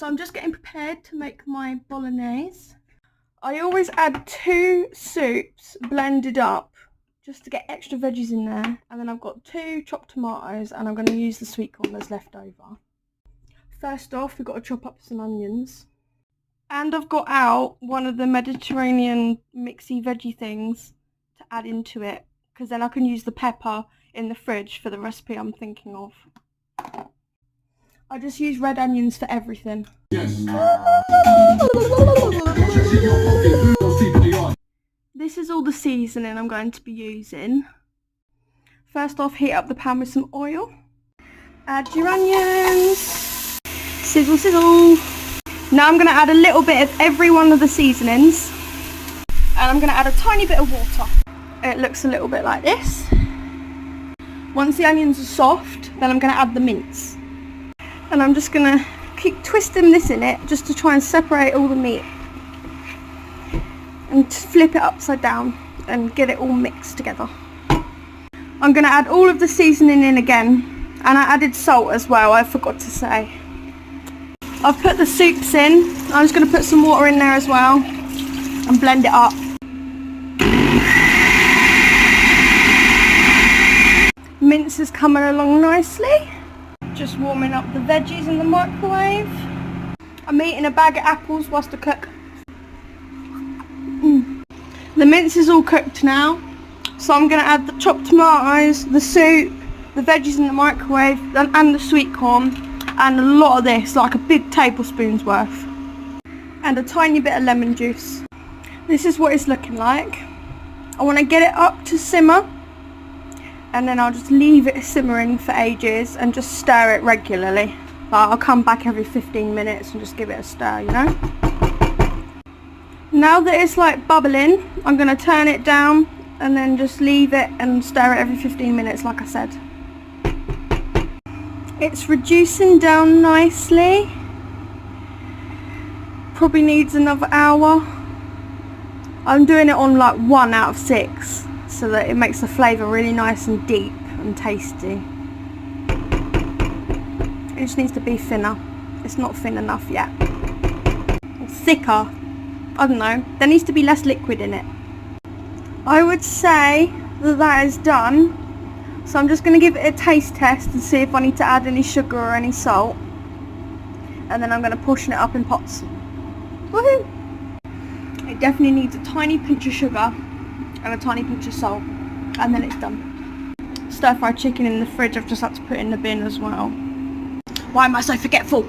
So I'm just getting prepared to make my bolognese. I always add 2 soups blended up just to get extra veggies in there. And then I've got 2 chopped tomatoes and I'm going to use the sweet corn that's left over. First off, we've got to chop up some onions. And I've got out one of the Mediterranean mixy veggie things to add into it, because then I can use the pepper in the fridge for the recipe I'm thinking of. I just use red onions for everything. Yes. This is all the seasoning I'm going to be using. First off, heat up the pan with some oil. Add your onions. Sizzle, sizzle. Now I'm going to add a little bit of every one of the seasonings. And I'm going to add a tiny bit of water. It looks a little bit like this. Once the onions are soft, then I'm going to add the mince. And I'm just going to keep twisting this in it just to try and separate all the meat. And flip it upside down and get it all mixed together. I'm going to add all of the seasoning in again. And I added salt as well, I forgot to say. I've put the soups in. I'm just going to put some water in there as well and blend it up. Mince is coming along nicely. Just warming up the veggies in the microwave. I'm eating a bag of apples whilst I cook. The mince is all cooked now, so I'm going to add the chopped tomatoes, the soup, the veggies in the microwave and the sweet corn, and a lot of this, like a big tablespoon's worth, and a tiny bit of lemon juice. This is what it's looking like. I want to get it up to simmer, and then I'll just leave it simmering for ages and just stir it regularly. I'll come back every 15 minutes and just give it a stir, you know. Now that it's like bubbling, I'm going to turn it down and then just leave it and stir it every 15 minutes like I said. It's reducing down nicely. Probably needs another hour. I'm doing it on like 1 out of 6 so that it makes the flavour really nice and deep and tasty. It just needs to be thinner. It's not thin enough yet. Or thicker. I don't know. There needs to be less liquid in it. I would say that that is done. So I'm just going to give it a taste test and see if I need to add any sugar or any salt. And then I'm going to portion it up in pots. Woohoo! It definitely needs a tiny pinch of sugar and a tiny pinch of salt. And then it's done. Stir fried chicken in the fridge. I've just had to put in the bin as well. Why am I so forgetful?